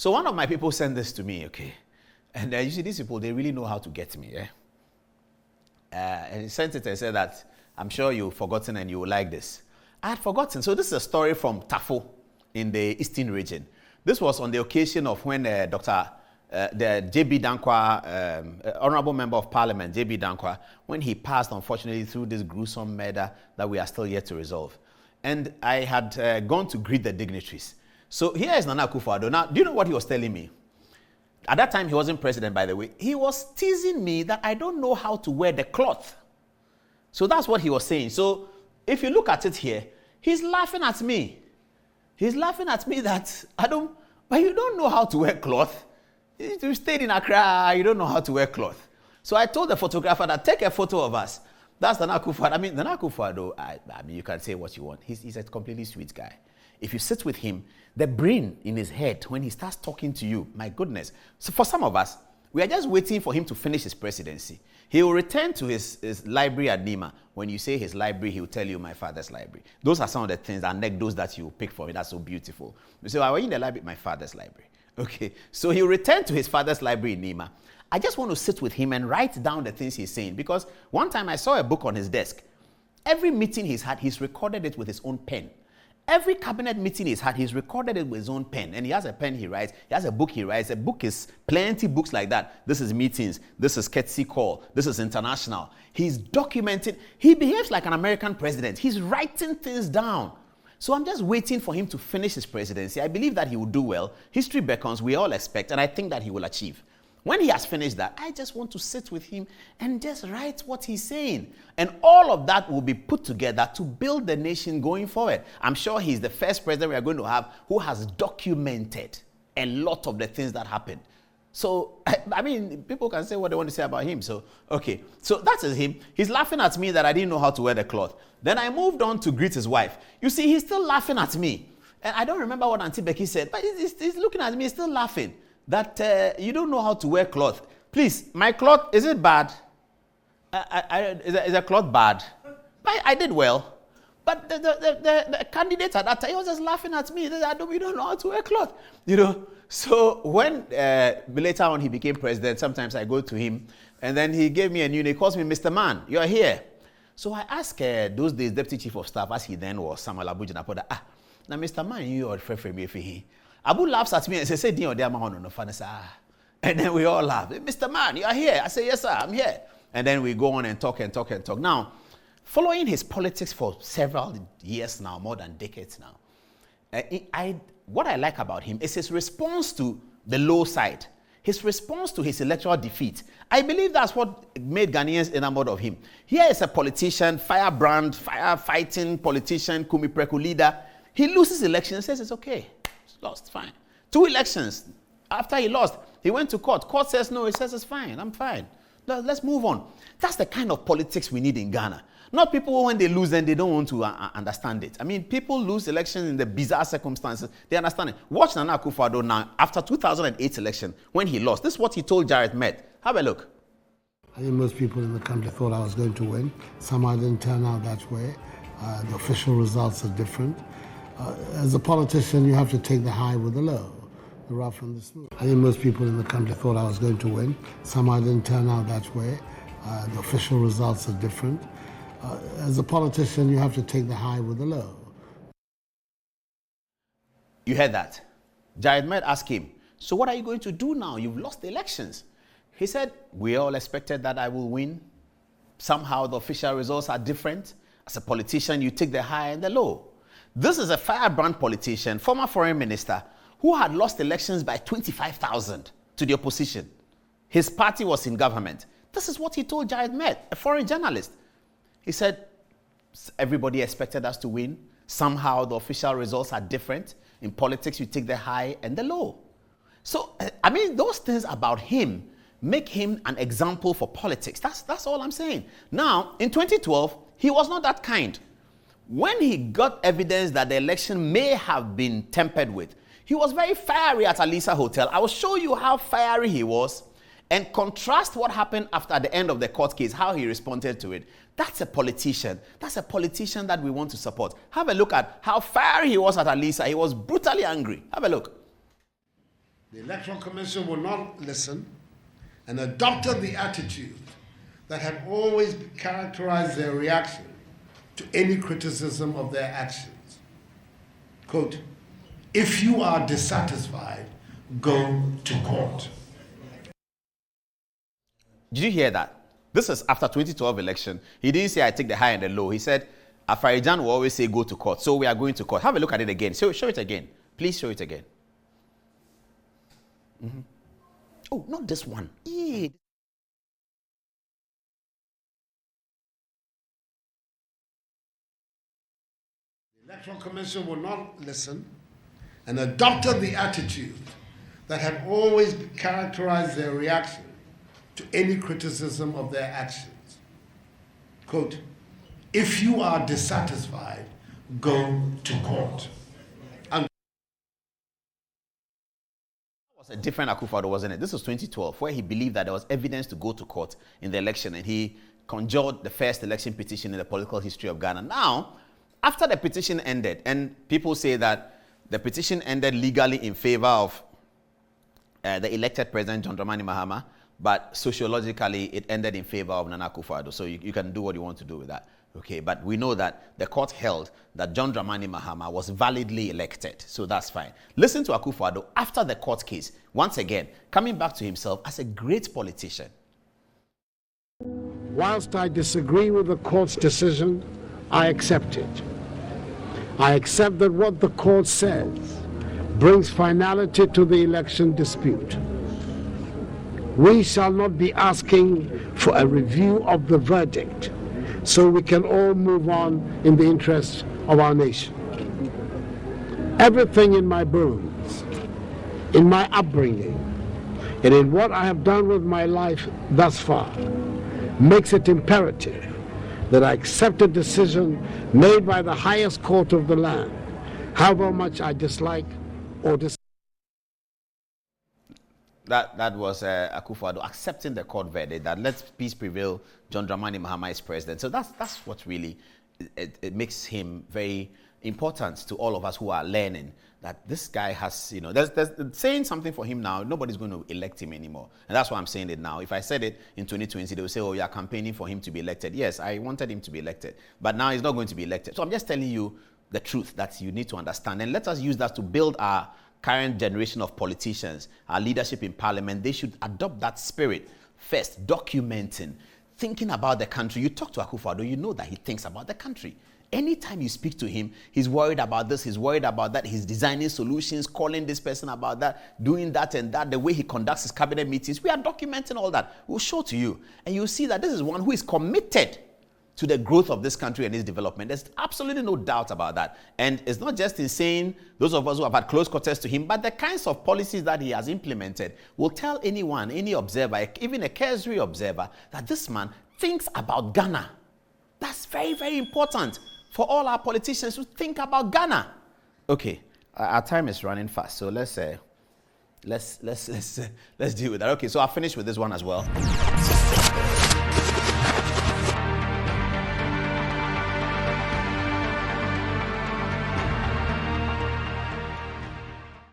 So one of my people sent this to me, okay? And you see, these people, they really know how to get me, yeah? And he sent it and said that, I'm sure you've forgotten and you will like this. I had forgotten. So this is a story from Tafo in the Eastern region. This was on the occasion of when the J.B. Dankwa, Honorable Member of Parliament, J.B. Dankwa, when he passed, unfortunately, through this gruesome murder that we are still yet to resolve. And I had gone to greet the dignitaries. So here is Nana Akufo-Addo. Now, do you know what he was telling me? At that time, he wasn't president, by the way. He was teasing me that I don't know how to wear the cloth. So that's what he was saying. So if you look at it here, he's laughing at me. He's laughing at me that but you don't know how to wear cloth. You stayed in Accra, you don't know how to wear cloth. So I told the photographer that take a photo of us. That's Nana Akufo-Addo. I mean, Nana Akufo-Addo, I mean, you can say what you want. He's a completely sweet guy. If you sit with him, the brain in his head, when he starts talking to you, my goodness. So for some of us, we are just waiting for him to finish his presidency. He will return to his library at Nima. When you say his library, he will tell you my father's library. Those are some of the things, anecdotes that you pick from it. That's so beautiful. You say, why were you in the library? My father's library. Okay, so he'll return to his father's library in Nima. I just want to sit with him and write down the things he's saying, because one time I saw a book on his desk. Every meeting he's had, he's recorded it with his own pen. Every cabinet meeting he's had, he's recorded it with his own pen. And he has a pen he writes. He has a book he writes. A book is plenty books like that. This is meetings. This is courtesy call. This is international. He's documented. He behaves like an American president. He's writing things down. So I'm just waiting for him to finish his presidency. I believe that he will do well. History beckons, we all expect, and I think that he will achieve. When he has finished that, I just want to sit with him and just write what he's saying. And all of that will be put together to build the nation going forward. I'm sure he's the first president we are going to have who has documented a lot of the things that happened. So, I mean, people can say what they want to say about him. So, okay. So that is him. He's laughing at me that I didn't know how to wear the cloth. Then I moved on to greet his wife. You see, he's still laughing at me. And I don't remember what Auntie Becky said, but he's looking at me, he's still laughing. That you don't know how to wear cloth. Please, my cloth, is it bad? Is the cloth bad? I did well. But the candidate at that time, he was just laughing at me. He said, you don't know how to wear cloth. You know. So when later on he became president, sometimes I go to him, and then he gave me a new name. He calls me Mr. Man, you're here. So I asked those days, Deputy Chief of Staff, as he then was, Samuel Abuja, now Mr. Man, you are for me. Abu laughs at me and says, and then we all laugh. Mr. Man, you are here. I say, yes, sir, I'm here. And then we go on and talk and talk and talk. Now, following his politics for several years now, more than decades now, what I like about him is his response to the low side, his response to his electoral defeat. I believe that's what made Ghanaians enamored of him. Here is a politician, firebrand, fire-fighting politician, Kumi Preku leader. He loses election and says it's okay. Lost, fine. 2 elections. After he lost, he went to court. Court says no, he says it's fine, I'm fine. Let's move on. That's the kind of politics we need in Ghana. Not people when they lose, then they don't want to understand it. I mean, people lose elections in the bizarre circumstances. They understand it. Watch Nana Akufo-Addo now, after 2008 election, when he lost. This is what he told Jared Met. Have a look. I think most people in the country thought I was going to win. Somehow it didn't turn out that way. The official results are different. As a politician, you have to take the high with the low, the rough and the smooth. I think most people in the country thought I was going to win. Somehow it didn't turn out that way. The official results are different. As a politician, you have to take the high with the low. You heard that? Jared Med asked him, so what are you going to do now? You've lost the elections. He said, we all expected that I will win. Somehow the official results are different. As a politician, you take the high and the low. This is a firebrand politician, former foreign minister, who had lost elections by 25,000 to the opposition. His party was in government. This is what he told Jared Met, a foreign journalist. He said, everybody expected us to win. Somehow the official results are different. In politics, you take the high and the low. So, I mean, those things about him make him an example for politics. That's all I'm saying. Now, in 2012, he was not that kind. When he got evidence that the election may have been tampered with, he was very fiery at Alisa Hotel. I will show you how fiery he was and contrast what happened after the end of the court case, how he responded to it. That's a politician. That's a politician that we want to support. Have a look at how fiery he was at Alisa. He was brutally angry. Have a look. The Electoral Commission will not listen and adopted the attitude that had always characterized their reaction to any criticism of their actions. Quote, if you are dissatisfied, go to court. Did you hear that? This is after 2012 election. He didn't say I take the high and the low. He said, Afarijan will always say go to court. So we are going to court. Have a look at it again. Show it again. Please show it again. Mm-hmm. Oh, not this one. Yeah. The Electoral Commission will not listen and adopted the attitude that had always characterized their reaction to any criticism of their actions. Quote, if you are dissatisfied, go to court. And was a different Akufo-Addo, wasn't it? This was 2012, where he believed that there was evidence to go to court in the election, and he conjured the first election petition in the political history of Ghana. Now, after the petition ended, and people say that the petition ended legally in favor of the elected president, John Dramani Mahama, but sociologically, it ended in favor of Nana Akufo-Addo. So you can do what you want to do with that. Okay, but we know that the court held that John Dramani Mahama was validly elected. So that's fine. Listen to Akufo-Addo after the court case, once again, coming back to himself as a great politician. Whilst I disagree with the court's decision, I accept it. I accept that what the court says brings finality to the election dispute. We shall not be asking for a review of the verdict so we can all move on in the interest of our nation. Everything in my bones, in my upbringing, and in what I have done with my life thus far makes it imperative that I accept a decision made by the highest court of the land, however much I dislike or dislike. That was Akufo-Addo accepting the court verdict that let peace prevail, John Dramani Mahama is president. So that's what really it makes him very important to all of us who are learning that this guy has, there's saying something for him now, nobody's going to elect him anymore. And that's why I'm saying it now. If I said it in 2020, they would say, oh, you're campaigning for him to be elected. Yes, I wanted him to be elected, but now he's not going to be elected. So I'm just telling you the truth that you need to understand. And let us use that to build our current generation of politicians, our leadership in parliament. They should adopt that spirit first, documenting, thinking about the country. You talk to Akufo-Addo, you know that he thinks about the country. Anytime you speak to him, he's worried about this, he's worried about that, he's designing solutions, calling this person about that, doing that and that, the way he conducts his cabinet meetings. We are documenting all that. We'll show to you. And you'll see that this is one who is committed to the growth of this country and its development. There's absolutely no doubt about that. And it's not just in saying those of us who have had close quarters to him, but the kinds of policies that he has implemented will tell anyone, any observer, even a cursory observer, that this man thinks about Ghana. That's very, very important for all our politicians to think about Ghana. Okay, our time is running fast, so let's deal with that. Okay, so I'll finish with this one as well.